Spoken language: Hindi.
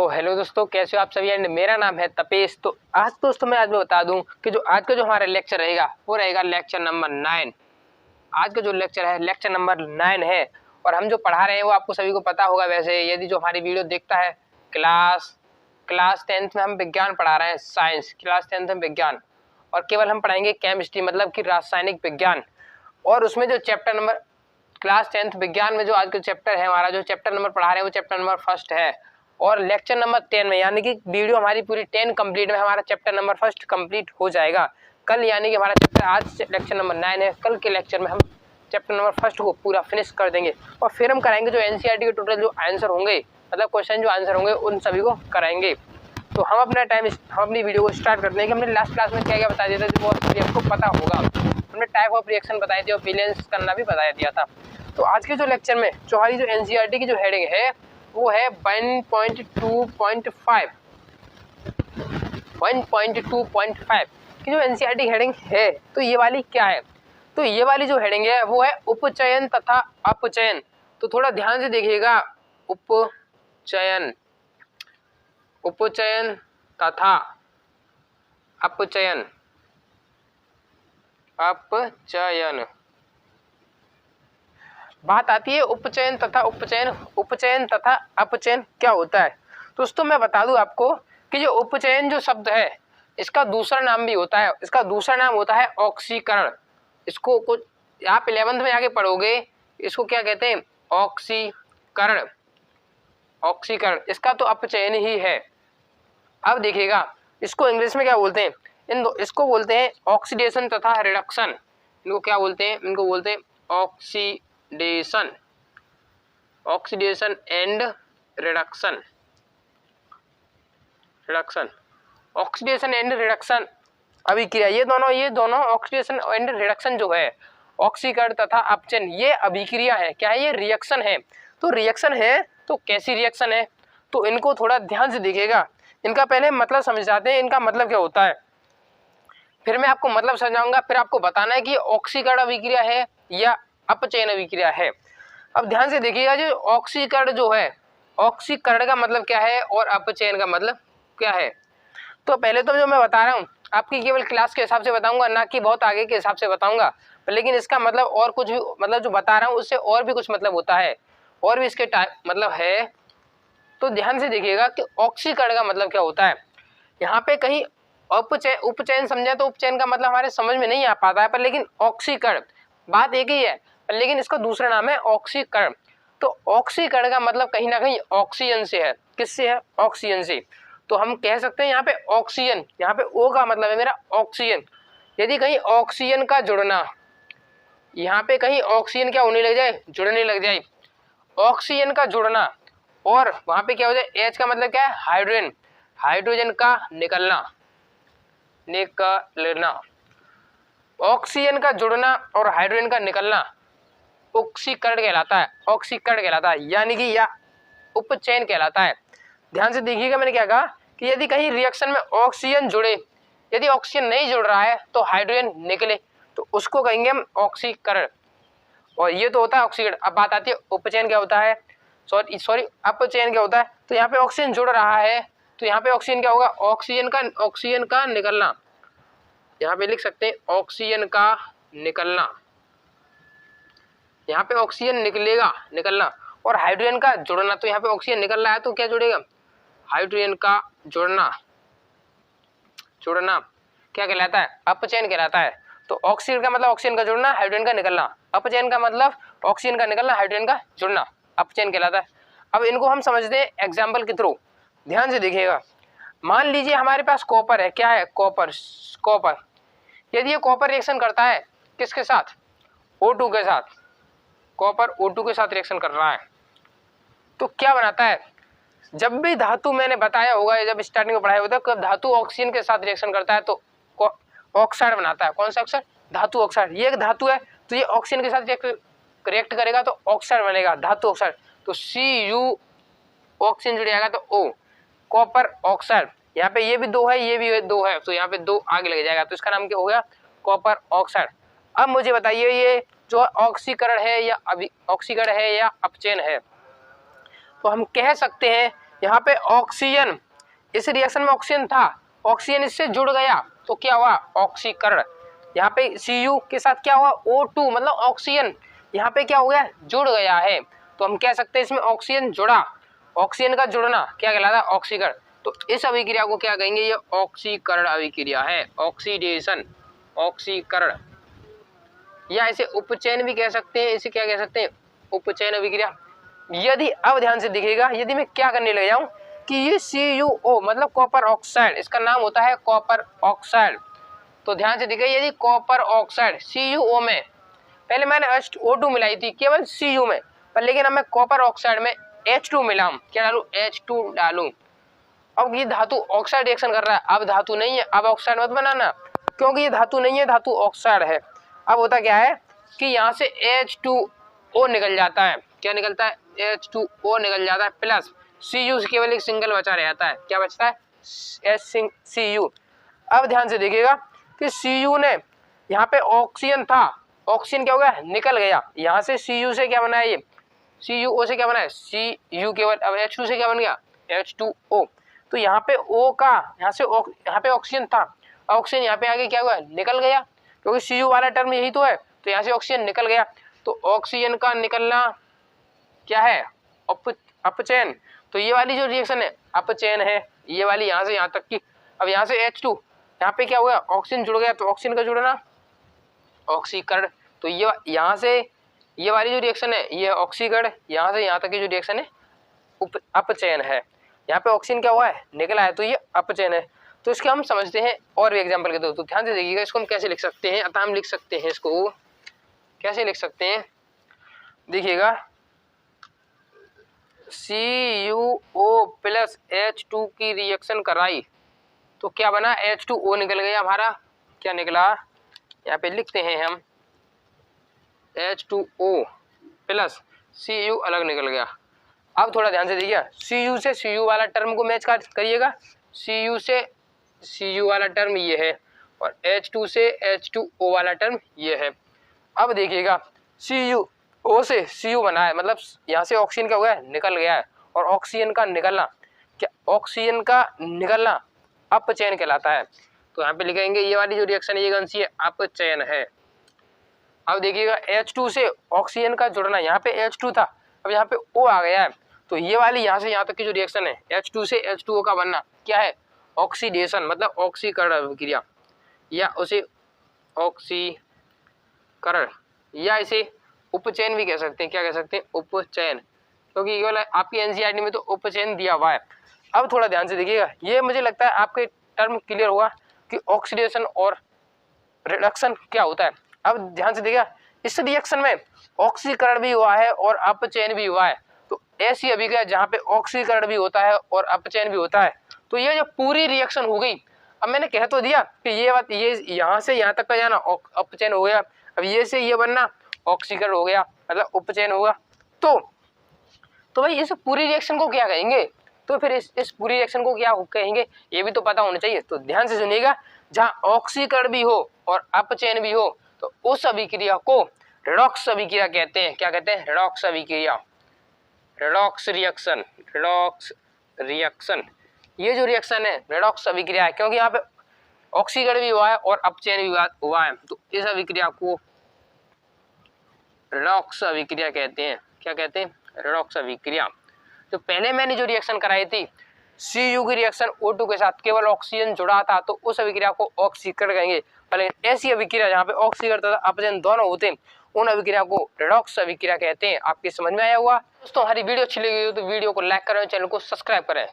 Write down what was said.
तो हेलो दोस्तों, कैसे हो आप सभी। एंड मेरा नाम है तपेश। तो आज दोस्तों मैं बता दूं कि जो आज का जो हमारा लेक्चर रहेगा वो रहेगा लेक्चर नंबर 9। आज का जो लेक्चर है लेक्चर नंबर 9 है। और हम जो पढ़ा रहे हैं वो आपको सभी को पता होगा। वैसे यदि जो हमारी वीडियो देखता है क्लास 10th में हम विज्ञान पढ़ा रहे हैं, साइंस क्लास 10th में विज्ञान, और केवल हम पढ़ाएंगे केमिस्ट्री मतलब कि रासायनिक विज्ञान। और उसमें जो चैप्टर नंबर क्लास 10th विज्ञान में जो आज का चैप्टर है, हमारा जो चैप्टर नंबर पढ़ा रहे हैं वो चैप्टर नंबर 1 है। और लेक्चर नंबर 10 में यानी कि वीडियो हमारी पूरी 10 कंप्लीट में हमारा चैप्टर नंबर 1 कंप्लीट हो जाएगा कल। यानी कि हमारा चैप्टर आज लेक्चर नंबर 9 है, कल के लेक्चर में हम चैप्टर नंबर 1 को पूरा फिनिश कर देंगे। और फिर हम कराएंगे जो एनसीईआरटी के टोटल जो आंसर होंगे, मतलब क्वेश्चन जो आंसर होंगे उन सभी को कराएंगे। तो हम अपनी वीडियो को स्टार्ट करते हैं कि हमने लास्ट क्लास में क्या क्या बता दिया था जो आपको पता होगा। हमने टाइप ऑफ रिएक्शन बताई थी और बैलेंस करना भी बताया दिया था। तो आज के जो लेक्चर में जो हमारी जो एनसीईआरटी की जो हेडिंग है वो है 1.2.5 की जो एनसीईआरटी हेडिंग है। तो ये वाली क्या है? तो ये वाली जो हेडिंग है वो है उपचयन तथा अपचयन। तो थोड़ा ध्यान से देखिएगा, उपचयन तथा अपचयन। बात आती है उपचयन तथा अपचयन क्या होता है। दोस्तों मैं बता दूं आपको कि जो उपचयन जो शब्द है इसका दूसरा नाम भी होता है। इसका दूसरा नाम होता है ऑक्सीकरण। इसको कुछ आप 11th में आगे पढ़ोगे, इसको क्या कहते हैं? ऑक्सीकरण। इसका तो अपचयन ही है। अब देखिएगा इसको इंग्लिश में क्या बोलते हैं? इसको बोलते हैं ऑक्सीडेशन तथा रिडक्शन। इनको क्या बोलते हैं? इनको बोलते हैं oxidation and reduction. Oxidation and reduction अभिक्रिया, ये दोनों ऑक्सीडेशन एंड रिडक्शन जो है, ऑक्सीकरण तथा अपचयन, ये अभिक्रिया है। क्या है? ये रिएक्शन है। तो रिएक्शन है तो कैसी रिएक्शन है? तो इनको थोड़ा ध्यान से देखिएगा। इनका पहले मतलब समझ जाते हैं, इनका मतलब क्या होता है, फिर मैं आपको मतलब समझाऊंगा, फिर आपको बताना है कि ऑक्सीकरण अभिक्रिया है या अपचयन अभिक्रिया है। अब ध्यान से देखिएगा, जो ऑक्सीकरण जो है, ऑक्सीकरण का मतलब क्या है और अपचयन का मतलब क्या है। तो पहले तो जो मैं बता रहा हूँ आपकी केवल क्लास के हिसाब से बताऊंगा, ना कि बहुत आगे के हिसाब से बताऊंगा। लेकिन इसका मतलब और कुछ भी, मतलब जो बता रहा हूँ उससे और भी कुछ मतलब होता है, और भी इसके मतलब है। तो ध्यान से देखिएगा कि ऑक्सीकरण का मतलब क्या होता है। यहाँ पे कहीं उपचयन समझे तो उपचयन का मतलब हमारे समझ में नहीं आ पाता है, पर लेकिन ऑक्सीकरण बात एक ही है, पर लेकिन इसका दूसरा नाम है ऑक्सीकरण। तो ऑक्सीकरण का मतलब कहीं ना कहीं ऑक्सीजन से है। किससे है? ऑक्सीजन से। तो हम कह सकते हैं यहाँ पे ऑक्सीजन, यहाँ पे ओ का मतलब है मेरा ऑक्सीजन। यदि कहीं ऑक्सीजन का जुड़ना, यहाँ पे कहीं ऑक्सीजन क्या होने लग जाए? जुड़ने लग जाए। ऑक्सीजन का जुड़ना और वहां पे क्या हो जाए? एच का मतलब क्या है? हाइड्रोजन, हाइड्रोजन का निकलना। ऑक्सीजन का जुड़ना और हाइड्रोजन का निकलना ऑक्सीकरण कहलाता है, यानी कि या उपचयन कहलाता है। ध्यान से देखिएगा मैंने क्या कहा कि यदि कहीं रिएक्शन में ऑक्सीजन जुड़े, यदि ऑक्सीजन नहीं जुड़ रहा है तो हाइड्रोजन निकले, तो उसको कहेंगे हम ऑक्सीकरण। और ये तो होता है ऑक्सीकरण। अब बात आती है उपचयन क्या होता है, सॉरी अपचयन क्या होता है। तो यहाँ पे ऑक्सीजन जुड़ रहा है तो यहाँ पे ऑक्सीजन क्या होगा? ऑक्सीजन का निकलना। यहाँ पे लिख सकते हैं ऑक्सीजन का निकलना। यहाँ पे ऑक्सीजन निकलना और हाइड्रोजन का जुड़ना। तो यहाँ पे ऑक्सीजन निकल रहा है तो क्या जुड़ेगा? हाइड्रोजन का जुड़ना क्या कहलाता है? अपचयन कहलाता है। तो ऑक्सीजन का मतलब ऑक्सीजन का जुड़ना, हाइड्रोजन का निकलना। अपचयन का मतलब ऑक्सीजन का निकलना, हाइड्रोजन का जुड़ना, अपचयन कहलाता है। अब इनको हम समझते हैं एग्जाम्पल के थ्रू। ध्यान से देखिएगा, मान लीजिए हमारे पास कॉपर है। क्या है? कॉपर। यदि ये कॉपर रिएक्शन करता है किसके साथ? O2 के साथ। कॉपर O2 के साथ रिएक्शन कर रहा है तो क्या बनाता है? जब भी धातु, मैंने बताया होगा जब स्टार्टिंग में पढ़ाया होता है, कब धातु ऑक्सीजन के साथ रिएक्शन करता है तो ऑक्साइड बनाता है। कौन सा ऑक्साइड? धातु ऑक्साइड। ये एक धातु है तो ये ऑक्सीजन के साथ रिएक्ट करेगा तो ऑक्साइड बनेगा, धातु ऑक्साइड। तो Cu ऑक्सीजन जुड़ जाएगा तो O, कॉपर ऑक्साइड। यहाँ पे ये भी 2 है, ये भी 2 है, तो यहाँ पे 2 आगे लग जाएगा, तो इसका नाम क्या हो गया? Copper oxide. अब मुझे बताइए ये जो ऑक्सीकरण है या अपचयन है। तो हम कह सकते हैं यहाँ पे ऑक्सीजन, इस रिएक्शन में ऑक्सीजन था, ऑक्सीजन इससे जुड़ गया तो क्या हुआ ऑक्सीकरण। यहाँ पे Cu के साथ क्या हुआ O2 मतलब ऑक्सीजन यहाँ पे क्या हो गया जुड़ गया है, तो हम कह सकते हैं इसमें ऑक्सीजन जुड़ा, ऑक्सीजन का जुड़ना क्या कहलाता है ऑक्सीकरण। तो इस अभिक्रिया को क्या कहेंगे, ये ऑक्सीकरण अभिक्रिया है, ऑक्सीडेशन ऑक्सीकरण, या इसे उपचयन भी कह सकते हैं, इसे क्या कह सकते हैं उपचयन अभिक्रिया। यदि अब ध्यान से दिखेगा, यदि मैं क्या करने लग जाऊं कि ये CuO मतलब कॉपर ऑक्साइड, इसका नाम होता है कॉपर ऑक्साइड, तो ध्यान से दिखेगा यदि कॉपर ऑक्साइड CuO में, पहले मैंने H2O2 मिलाई थी केवल Cu में, पर लेकिन अब मैं कॉपर ऑक्साइड में H2 मिलाऊं, क्या डालूं H2 डालूं। अब ये धातु ऑक्साइड रिएक्शन कर रहा है, अब धातु नहीं है, अब ऑक्साइड मत बनाना क्योंकि ये धातु नहीं है, धातु ऑक्साइड है। अब होता क्या है कि यहाँ से H2O निकल जाता है, क्या निकलता है H2O निकल जाता है, प्लस Cu से केवल एक सिंगल बचा रहता है, क्या बचता है Cu। अब ध्यान से देखिएगा कि Cu ने यहाँ पे ऑक्सीजन था, ऑक्सीजन क्या हो गया निकल गया, यहाँ से Cu से क्या बना है, ये CuO से क्या बना है Cu केवल, अब H2 से क्या बन गया H2O। तो यहाँ पे O का यहाँ पे ऑक्सीजन था, ऑक्सीजन यहाँ पे आगे क्या हुआ निकल गया, क्योंकि Cu वाला टर्म यही तो है, तो यहाँ से ऑक्सीजन निकल गया, तो ऑक्सीजन का निकलना क्या है अपचयन। तो ये वाली जो रिएक्शन है अपचयन है, ये वाली यहाँ से यहाँ तक की। अब यहाँ से H2 यहाँ पे क्या हुआ ऑक्सीजन जुड़ गया, तो ऑक्सीजन का जुड़ना ऑक्सीकरण। तो ये यहाँ से ये वाली जो रिएक्शन है ये ऑक्सीकरण, यहाँ से यहाँ तक की जो रिएक्शन है अपचयन है। यहाँ पे ऑक्सीजन क्या हुआ है निकला है, तो ये अपचयन है। तो इसके हम समझते हैं और भी एग्जाम्पल के दो, तो ध्यान से देखिएगा इसको हम कैसे लिख सकते हैं। अतः हम लिख सकते हैं इसको कैसे लिख सकते हैं, देखिएगा CuO प्लस H2 की रिएक्शन कराई तो क्या बना H2O निकल गया हमारा, क्या निकला यहाँ पे लिखते हैं हम H2O प्लस Cu अलग निकल गया। अब थोड़ा ध्यान से देखिए, Cu से Cu वाला टर्म को मैच करिएगा, Cu से Cu वाला टर्म ये है और H2 से H2O वाला टर्म ये है। अब देखिएगा CuO से Cu बना है, मतलब यहाँ से ऑक्सीजन क्या हो गया निकल गया है, और ऑक्सीजन का निकलना क्या ऑक्सीजन का निकलना अपचयन कहलाता है। तो यहाँ पे लिखेंगे ये वाली जो रिएक्शन है ये कौन सी है अपचयन है। अब देखिएगा H2 से ऑक्सीजन का जुड़ना, यहाँ पे H2 था अब यहाँ पे O आ गया है, तो ये वाली यहाँ से यहाँ तक की जो रिएक्शन है H2 से H2O का बनना क्या है ऑक्सीडेशन मतलब ऑक्सीकरण अभिक्रिया, या उसे ऑक्सीकरण या इसे उपचयन भी कह सकते हैं। क्या कह सकते हैं उपचयन, क्योंकि ये वाला आपकी एनसीईआरटी में तो उपचयन दिया हुआ है। अब थोड़ा ध्यान से देखिएगा, ये मुझे लगता है आपके टर्म क्लियर हुआ कि ऑक्सीडेशन और रिडक्शन क्या होता है। अब ध्यान से देखिएगा इस रिएक्शन में ऑक्सीकरण भी हुआ है और अपचयन भी हुआ है, तो ऐसी अभिक्रिया जहाँ पे ऑक्सीकरण भी होता है और अपचयन भी होता है, तो ये जो पूरी रिएक्शन हो गई। अब मैंने कह तो दिया कि ये बात ये यहाँ से यहाँ तक का जाना अपचयन हो गया, अब ये से ये बनना ऑक्सीकरण हो गया मतलब उपचयन होगा। तो भाई इस पूरी रिएक्शन को क्या कहेंगे, तो फिर इस पूरी रिएक्शन को क्या कहेंगे ये भी तो पता होना चाहिए। तो ध्यान से सुनिएगा, जहाँ ऑक्सीकरण भी हो और अपचयन भी हो तो उस अभिक्रिया को रेडॉक्स अभिक्रिया कहते हैं। क्या कहते हैं रेडॉक्स अभिक्रिया, रेडॉक्स रिएक्शन, रेडॉक्स रिएक्शन। ये जो रिएक्शन है रेडॉक्स अभिक्रिया है, क्योंकि यहाँ पे ऑक्सीकरण भी हुआ है और अपचयन भी हुआ है, तो इस अभिक्रिया को रेडॉक्स अभिक्रिया कहते हैं। क्या कहते हैं रेडॉक्स अभिक्रिया। तो पहले मैंने जो रिएक्शन कराई थी Cu की रिएक्शन O2 के साथ केवल ऑक्सीजन जुड़ा था, तो उस अभिक्रिया को ऑक्सीकरण कहेंगे। लेकिन ऐसी अभिक्रिया जहाँ पे ऑक्सीकरण तथा अपचयन दोनों होते हैं उन अभिक्रिया को रेडॉक्स अभिक्रिया कहते हैं। आपके समझ में आया हुआ दोस्तों? हमारी वीडियो अच्छी लगी हो तो वीडियो को लाइक करें, चैनल को सब्सक्राइब करें।